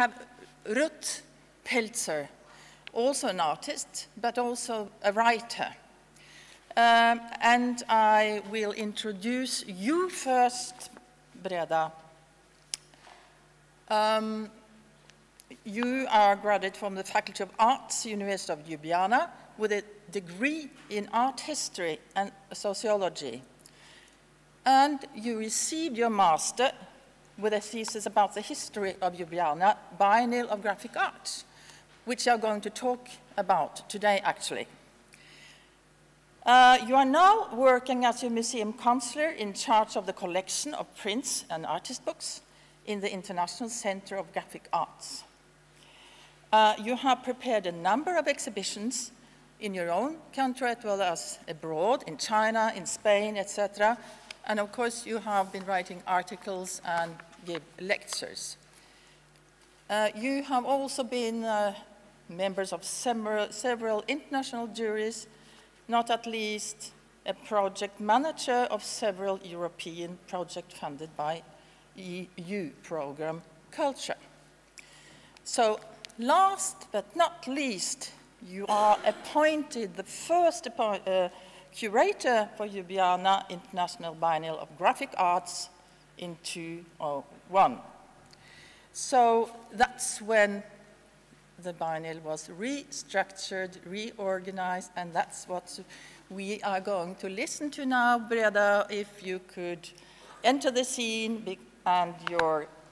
have Ruth Pelzer, also an artist, but also a writer. And I will introduce you first, Breda. You are a graduate from the Faculty of Arts, University of Ljubljana, with a degree in art history and sociology. And you received your master with a thesis about the history of Ljubljana, Biennial of Graphic Arts, which you are going to talk about today, actually. You are now working as a museum counselor in charge of the collection of prints and artist books in the International Center of Graphic Arts. You have prepared a number of exhibitions in your own country as well as abroad, in China, in Spain, etc. And of course, you have been writing articles and give lectures. You have also been members of several international juries, not at least a project manager of several European projects funded by EU program Culture. So last but not least, you are appointed the first curator for Ljubljana International Biennial of Graphic Arts in 2001. So that's when the biennial was restructured, reorganized, and that's what we are going to listen to now. Breda, if you could enter the scene, and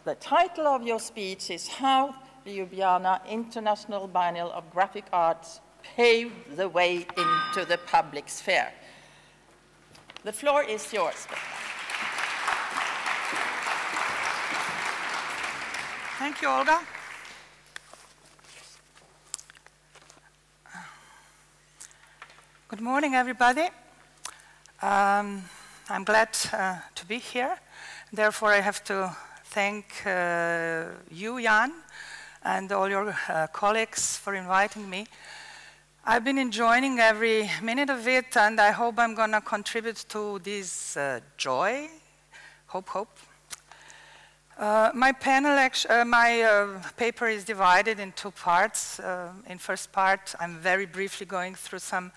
the title of your speech is How the Ljubljana International Biennial of Graphic Arts Paved the Way into the Public Sphere. The floor is yours. Thank you, Olga. Good morning, everybody. I'm glad to be here. Therefore, I have to thank you, Jan, and all your colleagues for inviting me. I've been enjoying every minute of it, and I hope I'm going to contribute to this joy. Hope. My paper is divided in two parts. In first part, I'm very briefly going through some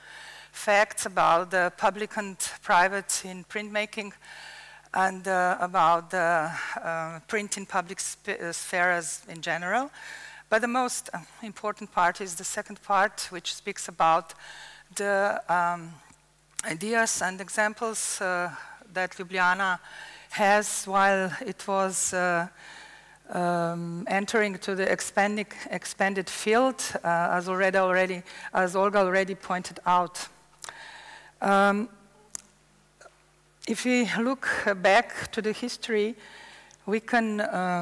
facts about the public and private in printmaking and about the print in public spheres in general. But the most important part is the second part, which speaks about the ideas and examples that Ljubljana has while it was entering to the expanded field, as Olga already pointed out. If we look back to the history, we can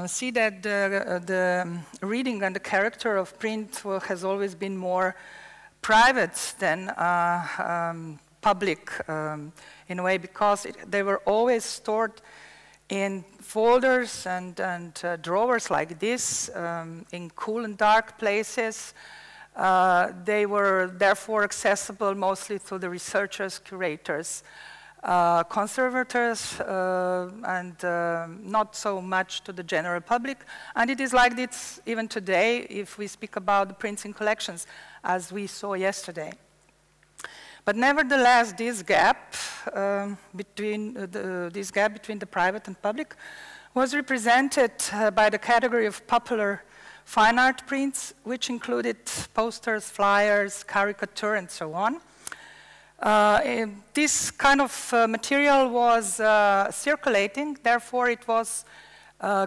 see that the reading and the character of print has always been more private than public in a way, because they were always stored in folders and drawers like this, in cool and dark places. They were therefore accessible mostly to the researchers, curators, conservators, and not so much to the general public. And it is like this even today if we speak about the printing collections, as we saw yesterday. But nevertheless, this gap between the private and public was represented by the category of popular fine art prints, which included posters, flyers, caricature, and so on. This kind of material was circulating, therefore it was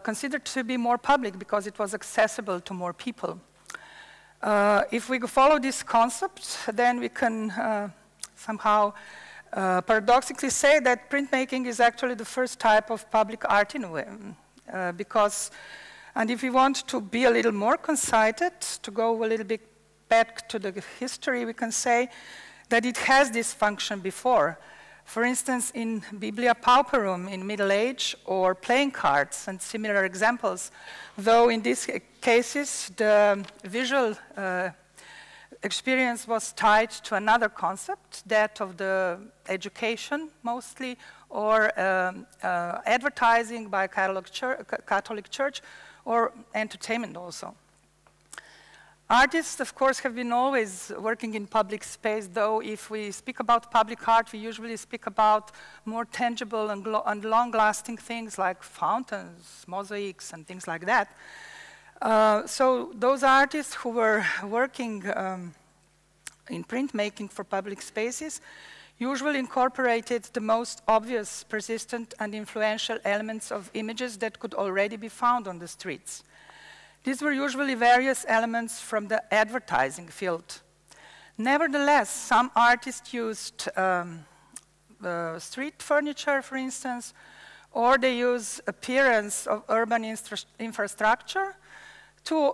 considered to be more public because it was accessible to more people. If we follow this concept, then we can somehow paradoxically say that printmaking is actually the first type of public art in a way. And if we want to be a little more concited, to go a little bit back to the history, we can say that it has this function before. For instance, in Biblia Pauperum in Middle Age, or playing cards and similar examples, though in these cases the visual experience was tied to another concept, that of the education mostly, or advertising by Catholic Church, or entertainment also. Artists, of course, have been always working in public space, though if we speak about public art, we usually speak about more tangible and long-lasting things like fountains, mosaics, and things like that. So those artists who were working in printmaking for public spaces usually incorporated the most obvious, persistent, and influential elements of images that could already be found on the streets. These were usually various elements from the advertising field. Nevertheless, some artists used street furniture, for instance, or they use appearance of urban infrastructure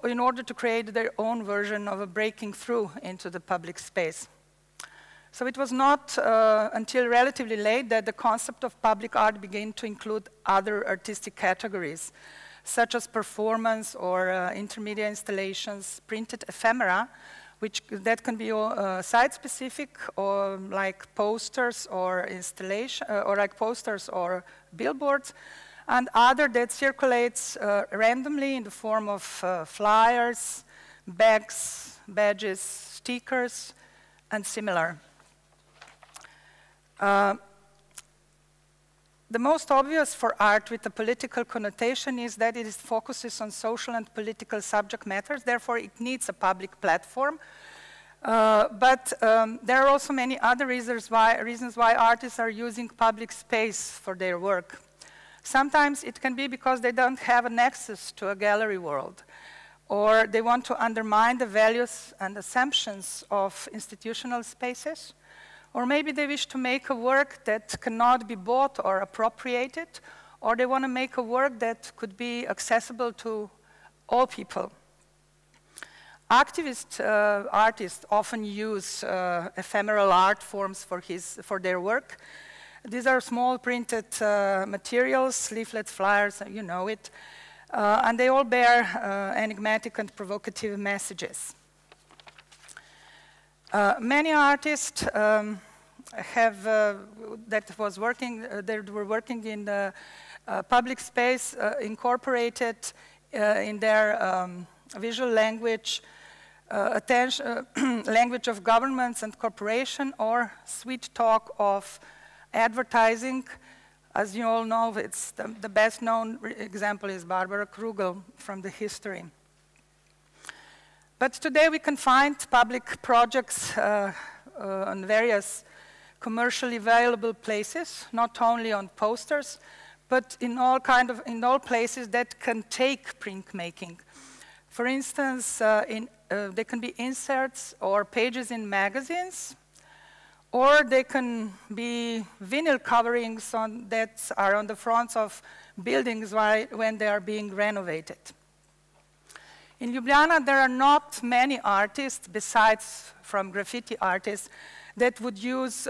in order to create their own version of a breaking through into the public space. So it was not until relatively late that the concept of public art began to include other artistic categories, such as performance or intermedia installations, printed ephemera, that can be site-specific, or like posters or installation, or like posters or billboards, and other that circulates randomly in the form of flyers, bags, badges, stickers, and similar. The most obvious for art with a political connotation is that it focuses on social and political subject matters, therefore it needs a public platform. But there are also many other reasons why artists are using public space for their work. Sometimes it can be because they don't have an access to a gallery world, or they want to undermine the values and assumptions of institutional spaces. Or maybe they wish to make a work that cannot be bought or appropriated, or they want to make a work that could be accessible to all people. Activist artists often use ephemeral art forms for their work. These are small printed materials, leaflets, flyers, you know it, and they all bear enigmatic and provocative messages. Many artists that were working in the public space incorporated in their visual language language of governments and corporation, or sweet talk of advertising. As you all know, it's the best known example is Barbara Krugel from the history. But today we can find public projects on various commercially available places, not only on posters, but in all places that can take printmaking. For instance, they can be inserts or pages in magazines, or they can be vinyl coverings that are on the fronts of buildings when they are being renovated. In Ljubljana, there are not many artists, besides from graffiti artists, that would use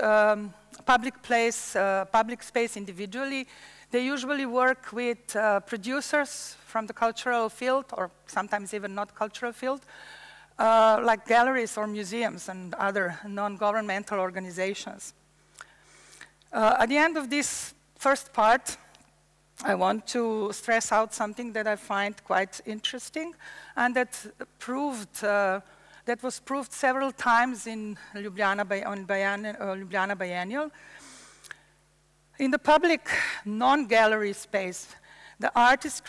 public space individually. They usually work with producers from the cultural field, or sometimes even not cultural field, like galleries or museums and other non-governmental organizations. At the end of this first part, I want to stress out something that I find quite interesting, and that was proved several times in Ljubljana Ljubljana Biennial. In the public non-gallery space, the artist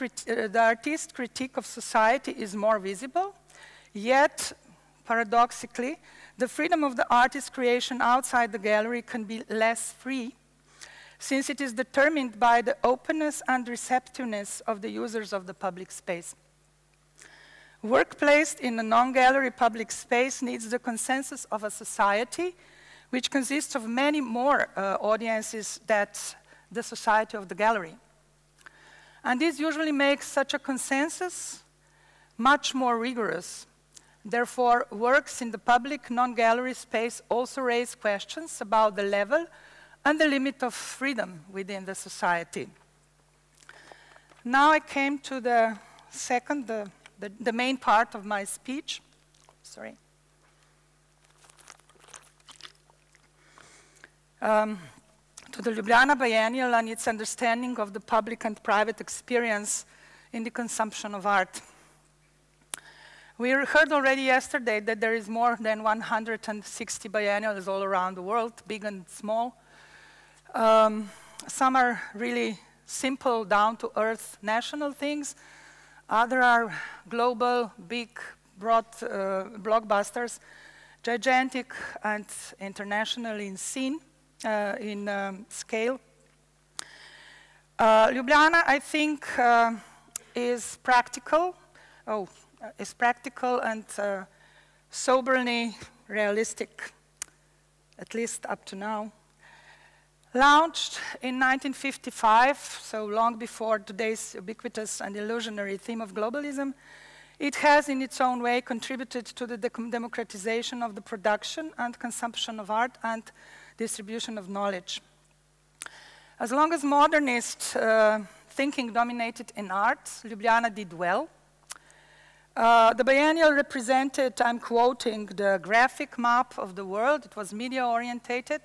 critique of society is more visible, yet, paradoxically, the freedom of the artist's creation outside the gallery can be less free, since it is determined by the openness and receptiveness of the users of the public space. Work placed in a non-gallery public space needs the consensus of a society, which consists of many more audiences than the society of the gallery. And this usually makes such a consensus much more rigorous. Therefore, works in the public non-gallery space also raise questions about the level and the limit of freedom within the society. Now I came to the second, the main part of my speech. Sorry. To the Ljubljana Biennial and its understanding of the public and private experience in the consumption of art. We heard already yesterday that there is more than 160 biennials all around the world, big and small. Some are really simple, down-to-earth national things. Others are global, big, broad blockbusters, gigantic and internationally in scale. Ljubljana, I think, is practical. Is practical and soberly realistic, at least up to now. Launched in 1955, so long before today's ubiquitous and illusionary theme of globalism, it has in its own way contributed to the democratization of the production and consumption of art and distribution of knowledge. As long as modernist thinking dominated in art, Ljubljana did well. The biennial represented, I'm quoting, the graphic map of the world. It was media-orientated.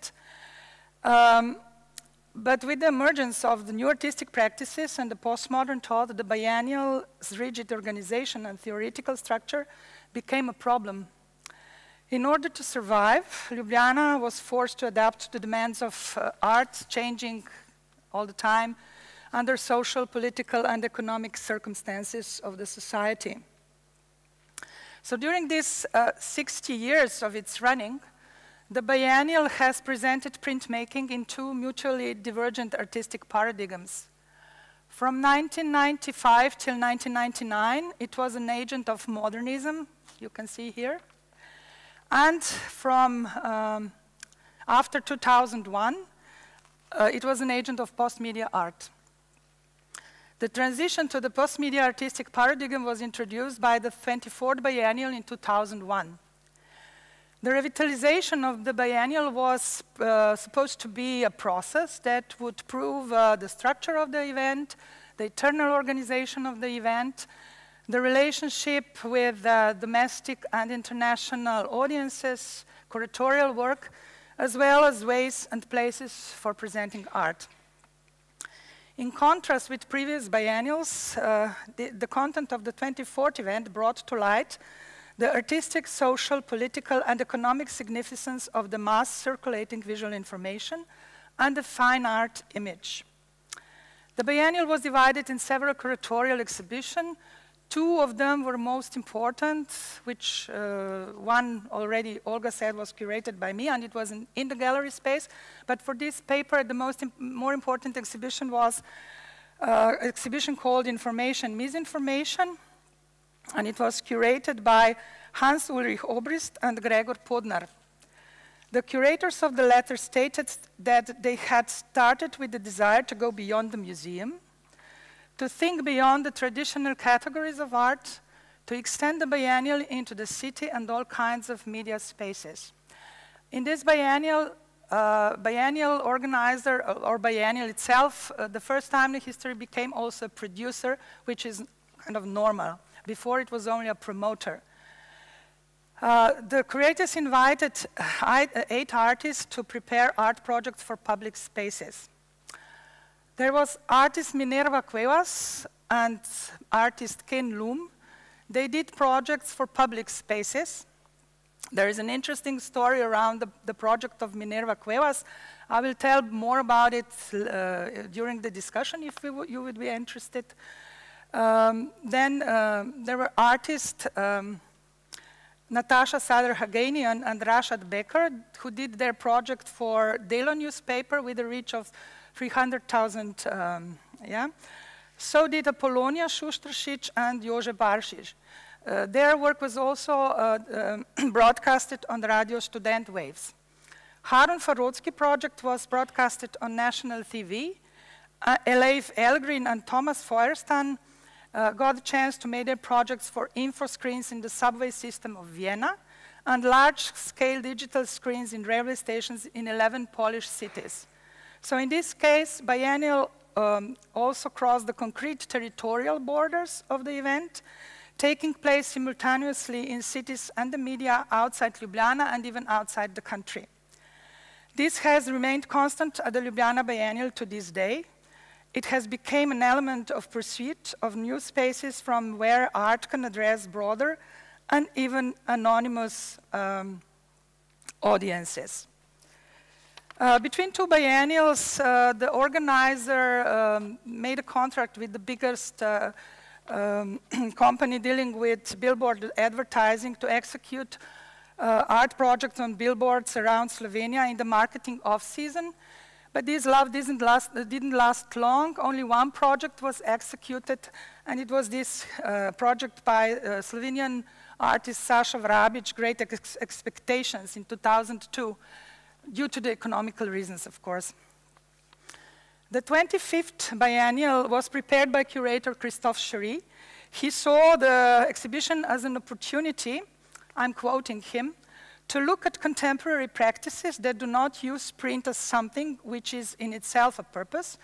But with the emergence of the new artistic practices and the postmodern thought, the biennial's rigid organization and theoretical structure became a problem. In order to survive, Ljubljana was forced to adapt to the demands of art, changing all the time under social, political, and economic circumstances of the society. So during these 60 years of its running, the biennial has presented printmaking in two mutually divergent artistic paradigms. From 1995 till 1999, it was an agent of modernism, you can see here. And from after 2001, it was an agent of post-media art. The transition to the post-media artistic paradigm was introduced by the 24th biennial in 2001. The revitalization of the biennial was supposed to be a process that would prove the structure of the event, the internal organization of the event, the relationship with domestic and international audiences, curatorial work, as well as ways and places for presenting art. In contrast with previous biennials, the content of the 24th event brought to light the artistic, social, political, and economic significance of the mass circulating visual information and the fine art image. The biennial was divided in several curatorial exhibitions. Two of them were most important, which one already Olga said was curated by me, and it was in the gallery space. But for this paper, the more important exhibition was an exhibition called Information, Misinformation, and it was curated by Hans Ulrich Obrist and Gregor Podnar. The curators of the latter stated that they had started with the desire to go beyond the museum, to think beyond the traditional categories of art, to extend the biennial into the city and all kinds of media spaces. In this biennial organizer, or biennial itself, the first time in history became also a producer, which is kind of normal. Before it was only a promoter. The curators invited 8 artists to prepare art projects for public spaces. There was artist Minerva Cuevas and artist Ken Loom. They did projects for public spaces. There is an interesting story around the project of Minerva Cuevas. I will tell more about it during the discussion if you would be interested. Then there were artists, Natasha Sadr-Hagenian and Rashad Becker, who did their project for Delo newspaper with a reach of 300,000. So did Apollonia Šuštaršić and Jože Baršić. Their work was also broadcasted on the Radio Student Waves. Harun Farrodsky project was broadcasted on national TV. Elaif Elgrin and Thomas Feuerstan got a chance to make their projects for info screens in the subway system of Vienna and large-scale digital screens in railway stations in 11 Polish cities. So in this case, biennial also crossed the concrete territorial borders of the event, taking place simultaneously in cities and the media outside Ljubljana and even outside the country. This has remained constant at the Ljubljana Biennial to this day. it has become an element of pursuit of new spaces from where art can address broader and even anonymous audiences. Between two biennials, the organizer made a contract with the biggest company dealing with billboard advertising to execute art projects on billboards around Slovenia in the marketing off-season. But this didn't last long. Only one project was executed, and it was this project by Slovenian artist Saša Vrabič, Great Expectations, in 2002, due to the economical reasons, of course. The 25th biennial was prepared by curator Christophe Chery. He saw the exhibition as an opportunity, I'm quoting him, to look at contemporary practices that do not use print as something which is in itself a purpose,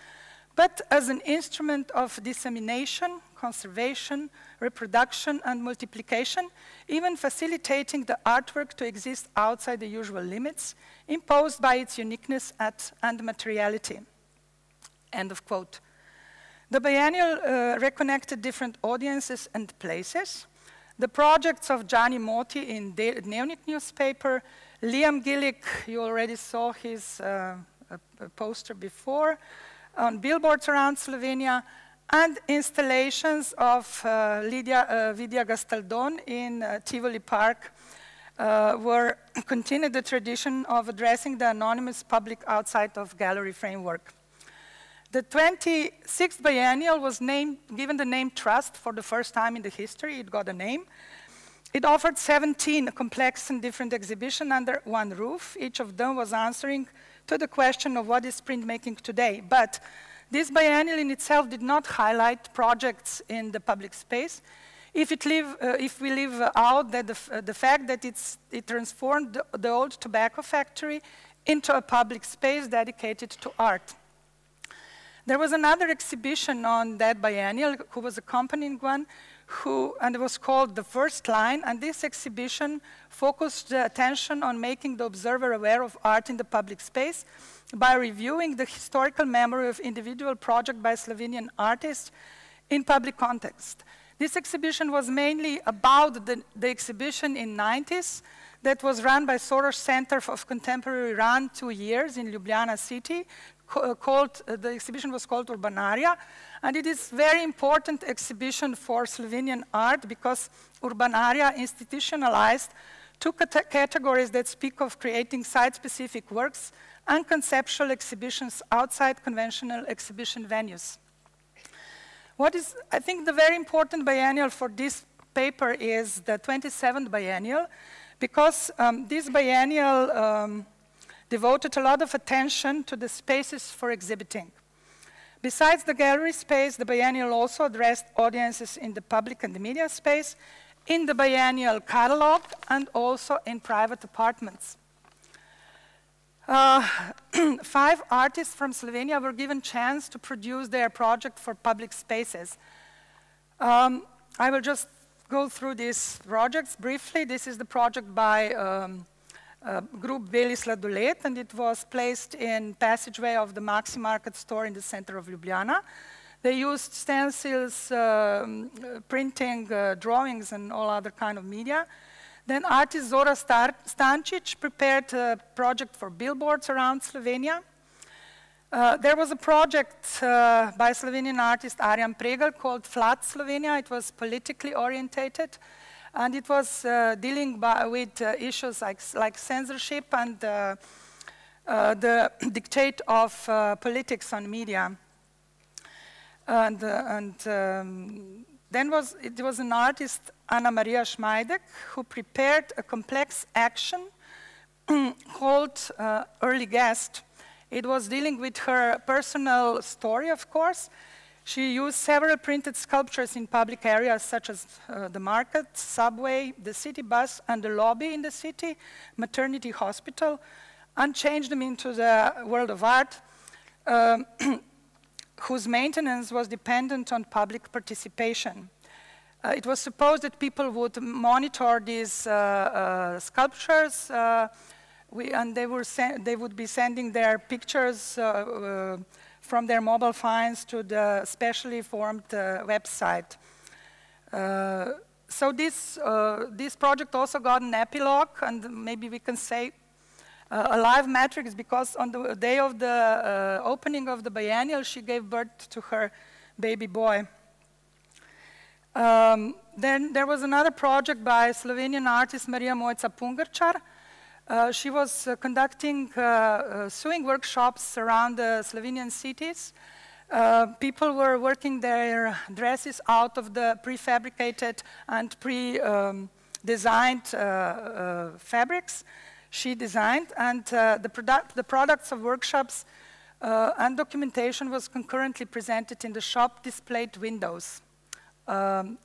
but as an instrument of dissemination, conservation, reproduction, and multiplication, even facilitating the artwork to exist outside the usual limits imposed by its uniqueness and materiality. End of quote. The biennial reconnected different audiences and places. The projects of Gianni Moti in Dnevnik newspaper, Liam Gillick, you already saw his poster before, on billboards around Slovenia, and installations of Vidya Gastaldon in Tivoli Park continued the tradition of addressing the anonymous public outside of gallery framework. The 26th biennial was given the name Trust for the first time in the history. It got a name. It offered 17 complex and different exhibitions under one roof. Each of them was answering to the question of what is printmaking today. But this biennial in itself did not highlight projects in the public space. If we leave out that the fact that it transformed the old tobacco factory into a public space dedicated to art. There was another exhibition on that biennial who was accompanying one, and it was called The First Line, and this exhibition focused the attention on making the observer aware of art in the public space by reviewing the historical memory of individual projects by Slovenian artists in public context. This exhibition was mainly about the exhibition in the 90s that was run by Soros Center of Contemporary Run 2 years in Ljubljana city. The exhibition was called Urbanaria, and it is a very important exhibition for Slovenian art because Urbanaria institutionalized two categories that speak of creating site-specific works and conceptual exhibitions outside conventional exhibition venues. What is, I think, the very important biennial for this paper is the 27th biennial, because this biennial devoted a lot of attention to the spaces for exhibiting. Besides the gallery space, the biennial also addressed audiences in the public and the media space, in the biennial catalog, and also in private apartments. 5 artists from Slovenia were given chance to produce their project for public spaces. I will just go through these projects briefly. This is the project by Group Beli Sladoled, and it was placed in passageway of the Maxi Market store in the center of Ljubljana. They used stencils, printing, drawings, and all other kind of media. Then artist Zora Stančić prepared a project for billboards around Slovenia. There was a project by Slovenian artist Arjan Pregelj called Flat Slovenia. It was politically orientated, and it was dealing with issues like censorship and the dictate of politics on media. Then it was an artist, Anna Maria Šmajdek, who prepared a complex action called Early Guest. It was dealing with her personal story, of course. She used several printed sculptures in public areas such as the market, subway, the city bus, and the lobby in the city, maternity hospital, and changed them into the world of art, whose maintenance was dependent on public participation. It was supposed that people would monitor these sculptures, and they would be sending their pictures from their mobile phones to the specially formed website. So this project also got an epilogue, and maybe we can say a live matrix, because on the day of the opening of the biennial, she gave birth to her baby boy. Then there was another project by Slovenian artist Marija Mojca Pungarčar. She was conducting sewing workshops around the Slovenian cities. People were working their dresses out of the prefabricated and pre-designed fabrics she designed, and the products of workshops and documentation was concurrently presented in the shop displayed windows. And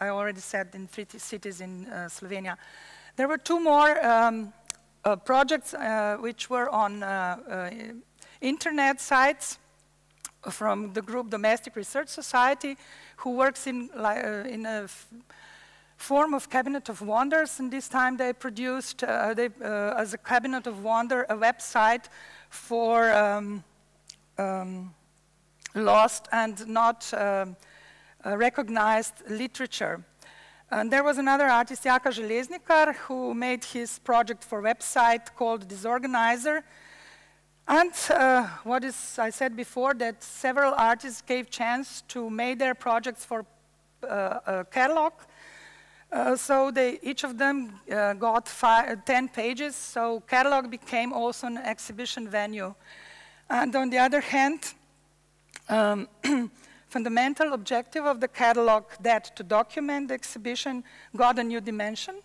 I already said in 3 cities in Slovenia. There were 2 more projects which were on internet sites from the group Domestic Research Society, who works in a form of Cabinet of Wonders, and this time they produced, as a Cabinet of Wonder, a website for lost and not recognized literature. And there was another artist, Jaka Železnikar, who made his project for website called Disorganizer. And I said before, that several artists gave chance to make their projects for a catalog. So each of them got 10 pages, so catalog became also an exhibition venue. And on the other hand, fundamental objective of the catalog, that to document the exhibition, got a new dimension.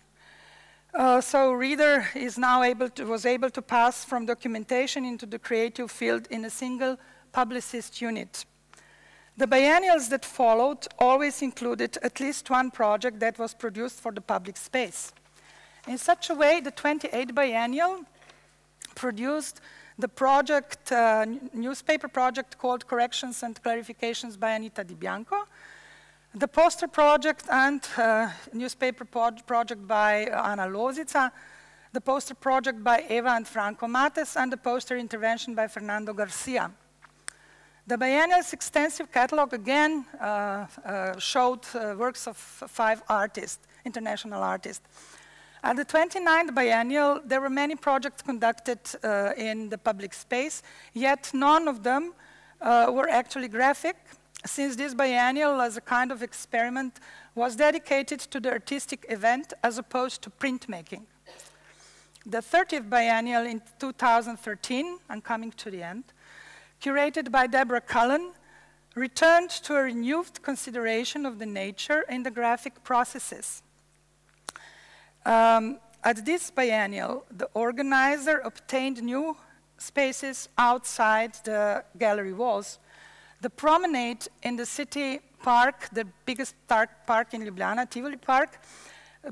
So reader is now was able to pass from documentation into the creative field in a single publicist unit. The biennials that followed always included at least one project that was produced for the public space. In such a way, the 28th biennial produced the project, newspaper project called Corrections and Clarifications by Anita Di Bianco, the poster project and newspaper project by Ana Lozica, the poster project by Eva and Franco Mates, and the poster intervention by Fernando Garcia. The biennial's extensive catalog again showed works of 5 artists, international artists. At the 29th biennial, there were many projects conducted in the public space, yet none of them were actually graphic, since this biennial, as a kind of experiment, was dedicated to the artistic event as opposed to printmaking. The 30th biennial in 2013, I'm coming to the end, curated by Deborah Cullen, returned to a renewed consideration of the nature and the graphic processes. At this biennial, the organizer obtained new spaces outside the gallery walls. The promenade in the city park, the biggest park in Ljubljana, Tivoli Park,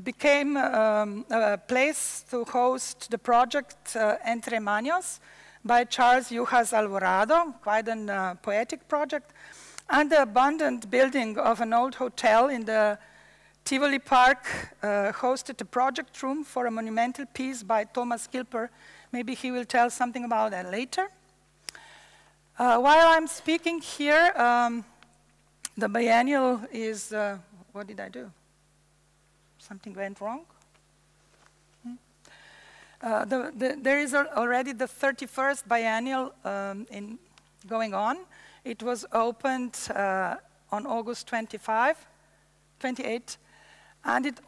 became a place to host the project Entre Manos by Charles Yuhas Alvarado, quite a poetic project, and the abandoned building of an old hotel in the Tivoli Park hosted a project room for a monumental piece by Thomas Kilper. Maybe he will tell something about that later. While I'm speaking here, the biennial is, what did I do? Something went wrong? There is already the 31st biennial going on. It was opened on August 28, and it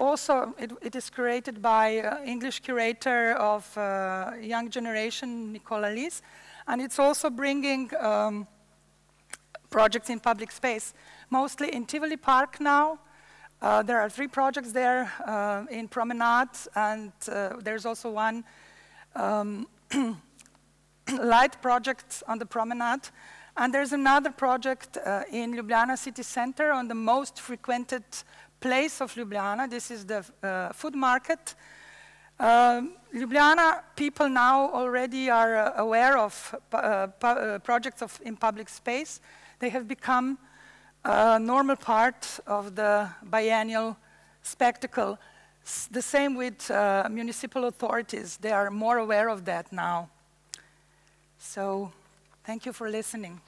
is curated by English curator of young generation, Nicola Lies, and it's also bringing projects in public space, mostly in Tivoli Park now. There are 3 projects there in Promenade, and there's also one light project on the Promenade. And there's another project in Ljubljana city center on the most frequented place of Ljubljana. This is the food market. Ljubljana people now already are aware of projects in public space. They have become a normal part of the biennial spectacle. The same with municipal authorities. They are more aware of that now. So Thank you for listening.